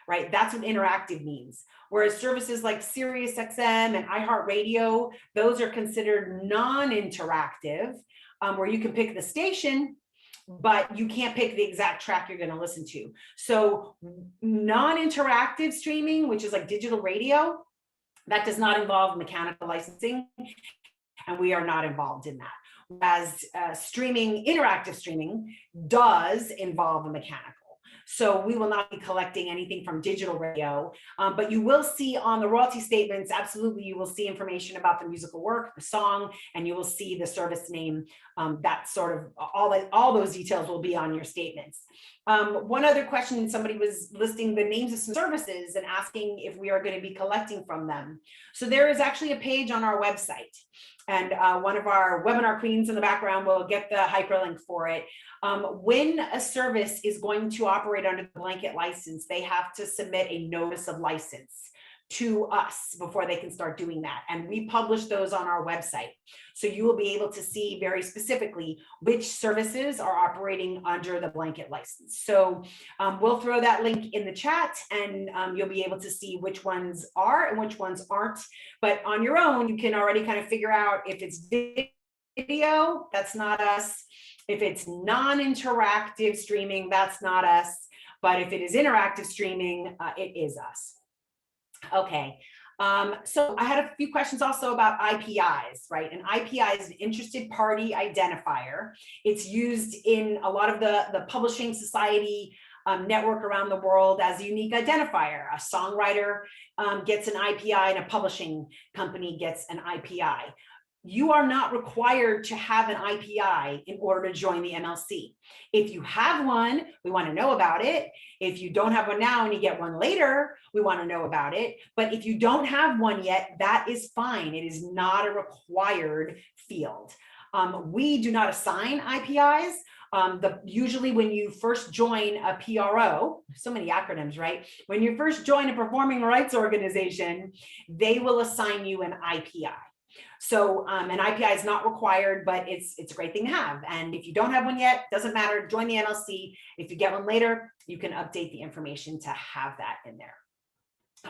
right? That's what interactive means. Whereas services like SiriusXM and iHeartRadio, those are considered non-interactive, where you can pick the station, but you can't pick the exact track you're going to listen to. So non-interactive streaming, which is like digital radio, that does not involve mechanical licensing, and we are not involved in that. Whereas interactive streaming does involve a mechanical. So we will not be collecting anything from digital radio, but you will see on the royalty statements, absolutely, you will see information about the musical work, the song, and you will see the service name. That sort of, all those details will be on your statements. One other question, somebody was listing the names of some services and asking if we are going to be collecting from them. So there is actually a page on our website. And one of our webinar queens in the background will get the hyperlink for it. When a service is going to operate under the blanket license, they have to submit a notice of license to us before they can start doing that. And we publish those on our website. So you will be able to see very specifically which services are operating under the blanket license. So we'll throw that link in the chat, and you'll be able to see which ones are and which ones aren't. But on your own, you can already kind of figure out if it's video, that's not us. If it's non-interactive streaming, that's not us. But if it is interactive streaming, it is us. Okay, so I had a few questions also about IPIs, right? An IPI is an interested party identifier. It's used in a lot of the publishing society network around the world as a unique identifier. A songwriter gets an IPI and a publishing company gets an IPI. You are not required to have an IPI in order to join the MLC. If you have one, we want to know about it. If you don't have one now and you get one later, we want to know about it. But if you don't have one yet, that is fine. It is not a required field. We do not assign IPIs. Usually when you first join a PRO, so many acronyms, right? When you first join a performing rights organization, they will assign you an IPI. So an IPI is not required, but it's a great thing to have. And if you don't have one yet, doesn't matter, join the MLC. If you get one later, you can update the information to have that in there.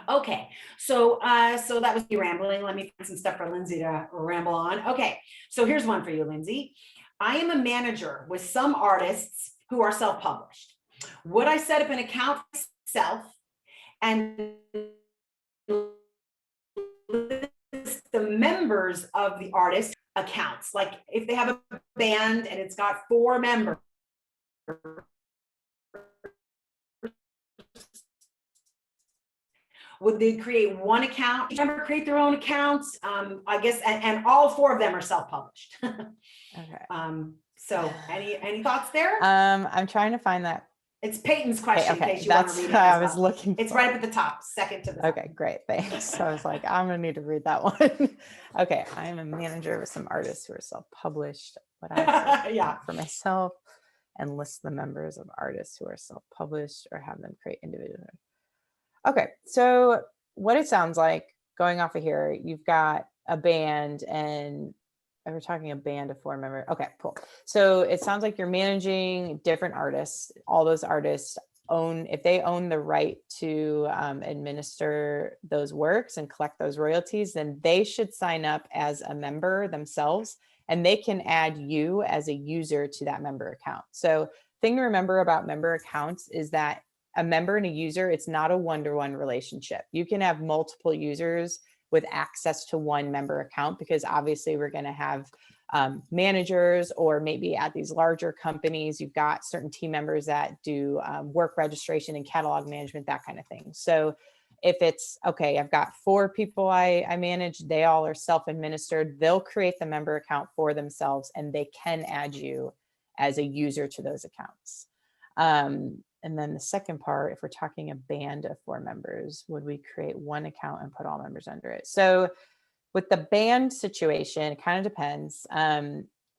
Okay, so that was me rambling. Let me find some stuff for Lindsey to ramble on. Okay, so here's one for you, Lindsey. I am a manager with some artists who are self-published. Would I set up an account for myself and the members of the artist accounts? Like if they have a band and it's got 4 members, would they create one account? Each member create their own accounts? I guess, and all 4 of them are self-published. Okay. So any thoughts there? I'm trying to find that It's Peyton's question in Okay, case you want to that's read it what as I was well. looking It's for. right up at the top, second to the top. Okay, great, thanks. So I was like, I'm gonna need to read that one. Okay, I am a manager with some artists who are self-published, but I Yeah. for myself and list the members of artists who are self-published or have them create individual. Okay, so what it sounds like, going off of here, you've got a band, and we're talking a band of 4 members. Okay, cool. So it sounds like you're managing different artists. All those artists if they own the right to administer those works and collect those royalties, then they should sign up as a member themselves, and they can add you as a user to that member account. So thing to remember about member accounts is that a member and a user, it's not a one-to-one relationship. You can have multiple users with access to one member account, because obviously we're going to have managers, or maybe at these larger companies, you've got certain team members that do work registration and catalog management, that kind of thing. So if it's, okay, I've got 4 people I manage, they all are self-administered, they'll create the member account for themselves, and they can add you as a user to those accounts. And then the second part, if we're talking a band of 4 members, would we create one account and put all members under it? So with the band situation, it kind of depends.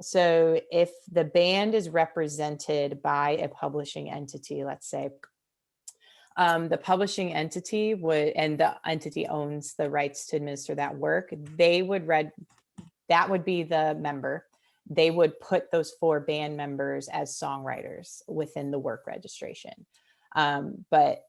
So if the band is represented by a publishing entity, let's say, the publishing entity would, and the entity owns the rights to administer that work, they would that would be the member. They would put those 4 band members as songwriters within the work registration. But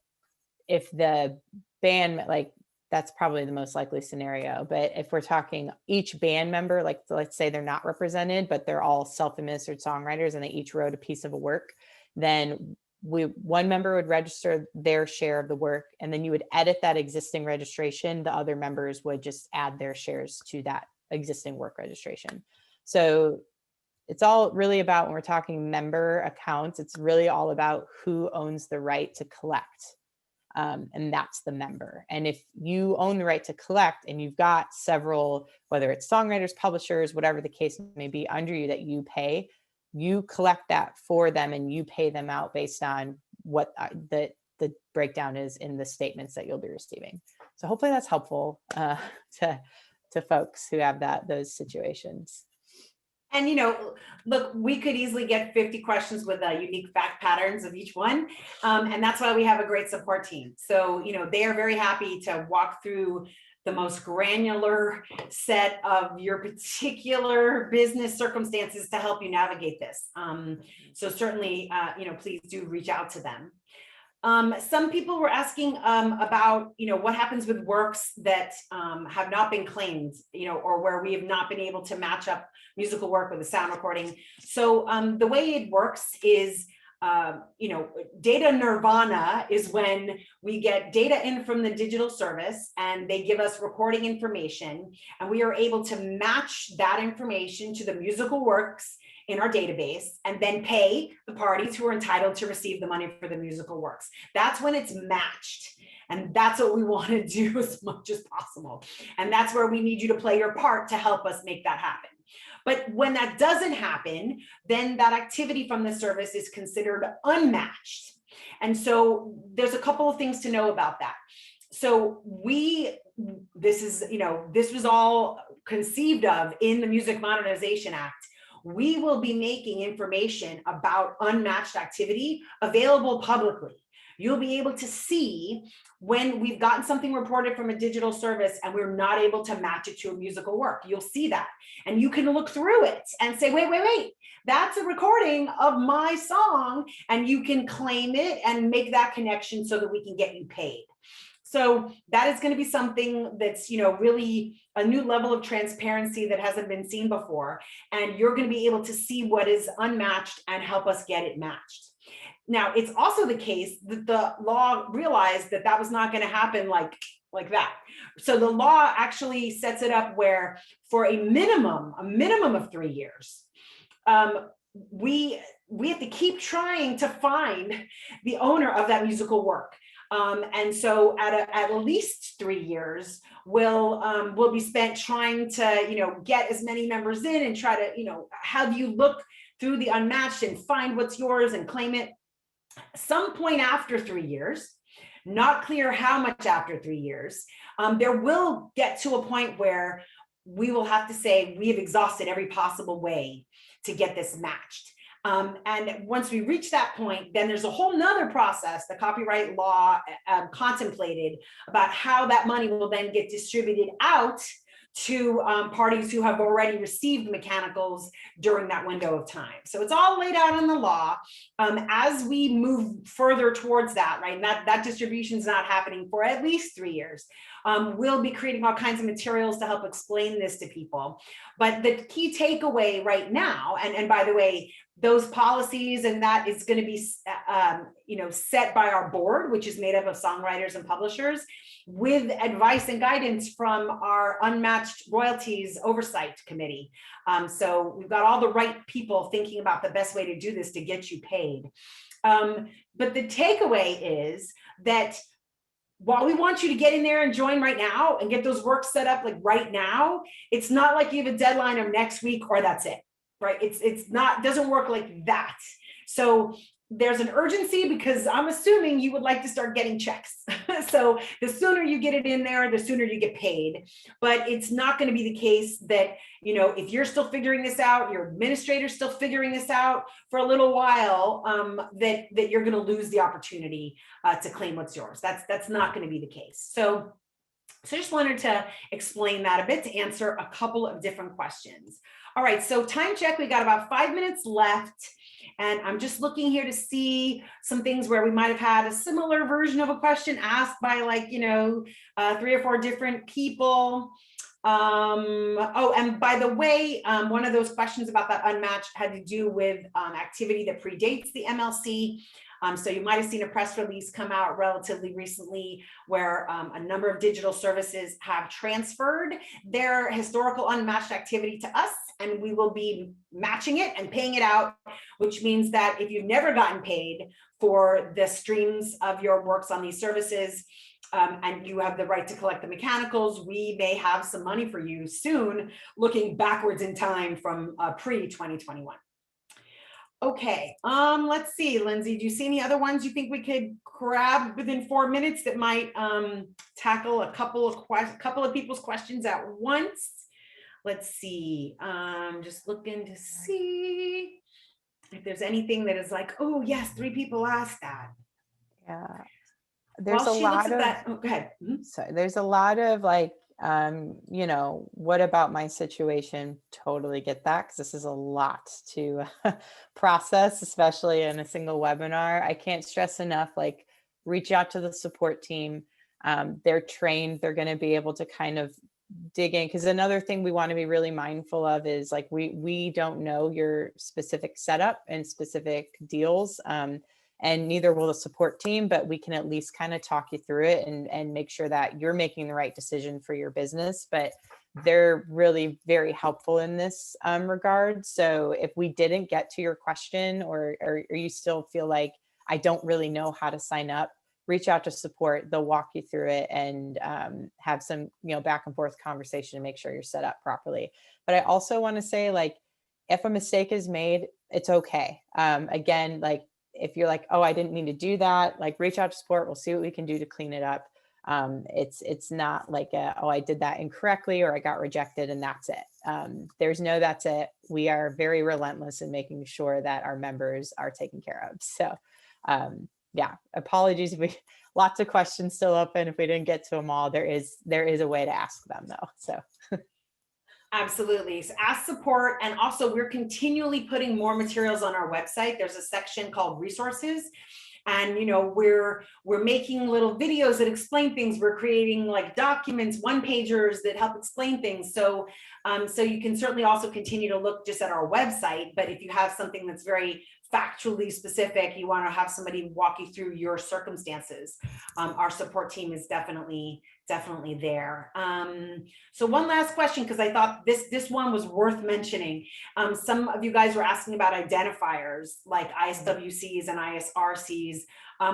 if the band, like, that's probably the most likely scenario. But if we're talking each band member, like let's say they're not represented, but they're all self-administered songwriters and they each wrote a piece of a work, then one member would register their share of the work, and then you would edit that existing registration. The other members would just add their shares to that existing work registration. So it's all really about, when we're talking member accounts, it's really all about who owns the right to collect. And that's the member. And if you own the right to collect and you've got several, whether it's songwriters, publishers, whatever the case may be, under you that you pay, you collect that for them and you pay them out based on what the breakdown is in the statements that you'll be receiving. So hopefully that's helpful to folks who have those situations. And, look, we could easily get 50 questions with unique fact patterns of each one. And that's why we have a great support team. So, they are very happy to walk through the most granular set of your particular business circumstances to help you navigate this. So certainly, please do reach out to them. Some people were asking about, what happens with works that have not been claimed, or where we have not been able to match up musical work with a sound recording. So the way it works is, data nirvana is when we get data in from the digital service and they give us recording information, and we are able to match that information to the musical works in our database and then pay the parties who are entitled to receive the money for the musical works. That's when it's matched. And that's what we want to do as much as possible. And that's where we need you to play your part to help us make that happen. But when that doesn't happen, then that activity from the service is considered unmatched. And so there's a couple of things to know about that. So this was all conceived of in the Music Modernization Act. We will be making information about unmatched activity available publicly. You'll be able to see when we've gotten something reported from a digital service and we're not able to match it to a musical work. You'll see that. And you can look through it and say, wait, that's a recording of my song. And you can claim it and make that connection so that we can get you paid. So that is going to be something that's, really a new level of transparency that hasn't been seen before. And you're going to be able to see what is unmatched and help us get it matched. Now, it's also the case that the law realized that was not going to happen like that. So the law actually sets it up where for a minimum of 3 years, we have to keep trying to find the owner of that musical work. And so at least 3 years will be spent trying to, get as many members in and try to, have you look through the unmatched and find what's yours and claim it. some point after 3 years, not clear how much after 3 years, there will get to a point where we will have to say we have exhausted every possible way to get this matched. And once we reach that point, then there's a whole nother process the copyright law contemplated about how that money will then get distributed out to parties who have already received mechanicals during that window of time. So it's all laid out in the law. As we move further towards that, right, and that distribution is not happening for at least 3 years. We'll be creating all kinds of materials to help explain this to people. But the key takeaway right now, and by the way, those policies and that is going to be set by our board, which is made up of songwriters and publishers, with advice and guidance from our Unmatched Royalties Oversight Committee. So we've got all the right people thinking about the best way to do this to get you paid. But the takeaway is that while we want you to get in there and join right now and get those works set up like right now, it's not like you have a deadline of next week or that's it, right? It's not, doesn't work like that. So there's an urgency because I'm assuming you would like to start getting checks. So the sooner you get it in there, the sooner you get paid. But it's not going to be the case that, if you're still figuring this out, your administrator's still figuring this out for a little while, that you're going to lose the opportunity to claim what's yours. That's not going to be the case. So I just wanted to explain that a bit to answer a couple of different questions. All right, so time check, we got about 5 minutes left. And I'm just looking here to see some things where we might have had a similar version of a question asked by 3 or 4 different people. Oh, and by the way, one of those questions about that unmatched had to do with activity that predates the MLC. So you might have seen a press release come out relatively recently where a number of digital services have transferred their historical unmatched activity to us, and we will be matching it and paying it out, which means that if you've never gotten paid for the streams of your works on these services, and you have the right to collect the mechanicals, we may have some money for you soon, looking backwards in time from pre-2021. Okay, let's see, Lindsay, do you see any other ones you think we could grab within 4 minutes that might tackle a couple of people's questions at once? Let's see, just looking to see if there's anything that is like, oh yes, 3 people asked that. Yeah, there's a lot of that. Oh, go ahead. So there's a lot of what about my situation? Totally get that, because this is a lot to process, especially in a single webinar. I can't stress enough, reach out to the support team. They're trained, they're going to be able to kind of dig in, because another thing we want to be really mindful of is we don't know your specific setup and specific deals. And neither will the support team, but we can at least kind of talk you through it and make sure that you're making the right decision for your business. But they're really very helpful in this regard. So if we didn't get to your question, or you still feel like I don't really know how to sign up, reach out to support. They'll walk you through it and have some back and forth conversation to make sure you're set up properly. But I also want to say, if a mistake is made, it's okay. Again, if you're like, oh, I didn't mean to do that, reach out to support. We'll see what we can do to clean it up. It's not oh, I did that incorrectly or I got rejected and that's it. There's no that's it. We are very relentless in making sure that our members are taken care of. So yeah, apologies if lots of questions still open. If we didn't get to them all, there is a way to ask them though. So. Absolutely. So ask support. And also we're continually putting more materials on our website. There's a section called resources. And, we're making little videos that explain things. We're creating documents, one-pagers that help explain things. So, so you can certainly also continue to look just at our website. But if you have something that's very factually specific, you want to have somebody walk you through your circumstances, our support team is definitely there. So one last question, because I thought this one was worth mentioning. Some of you guys were asking about identifiers like ISWCs and ISRCs,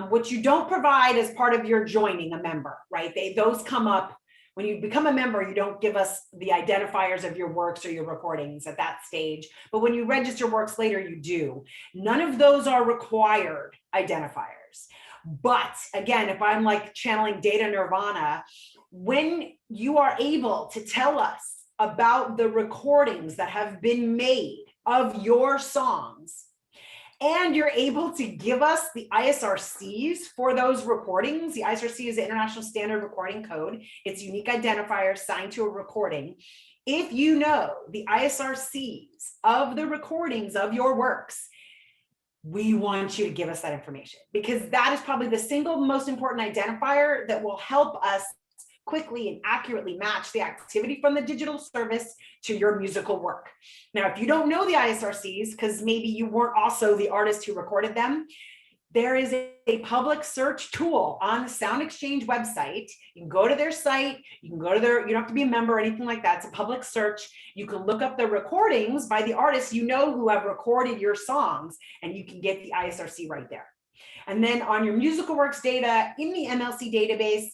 which you don't provide as part of your joining a member, right? Those come up When you become a member, you don't give us the identifiers of your works or your recordings at that stage. But when you register works later, you do. None of those are required identifiers. But again, if I'm like channeling Data Nirvana, when you are able to tell us about the recordings that have been made of your songs, and you're able to give us the ISRCs for those recordings. The ISRC is the International Standard Recording Code. It's unique identifiers signed to a recording. If you know the ISRCs of the recordings of your works, we want you to give us that information, because that is probably the single most important identifier that will help us quickly and accurately match the activity from the digital service to your musical work. Now, if you don't know the ISRCs, because maybe you weren't also the artist who recorded them, there is a public search tool on the Sound Exchange website. You can go to their site, you can go to their, you don't have to be a member or anything like that. It's a public search. You can look up the recordings by the artists you know who have recorded your songs, and you can get the ISRC right there. And then on your musical works data in the MLC database,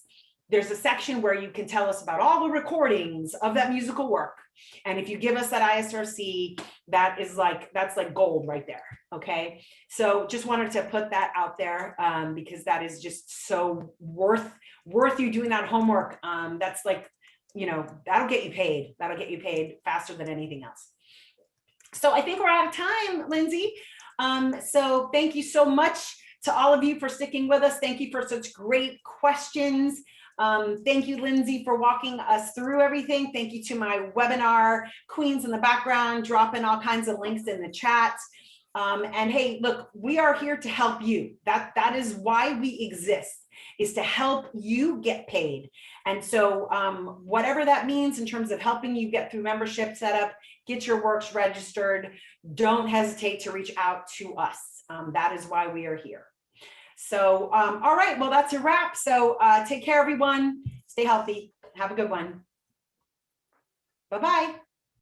there's a section where you can tell us about all the recordings of that musical work. And if you give us that ISRC, that's like gold right there. Okay. So just wanted to put that out there because that is just so worth you doing that homework. That's like, you know, that'll get you paid. That'll get you paid faster than anything else. So I think we're out of time, Lindsey. So thank you so much to all of you for sticking with us. Thank you for such great questions. Thank you, Lindsey, for walking us through everything. Thank you to my webinar queens in the background, dropping all kinds of links in the chat. And hey, look, we are here to help you. That is why we exist, is to help you get paid. And so whatever that means in terms of helping you get through membership setup, get your works registered, don't hesitate to reach out to us. That is why we are here. So, all right, well, that's a wrap. So take care, everyone. Stay healthy. Have a good one. Bye-bye.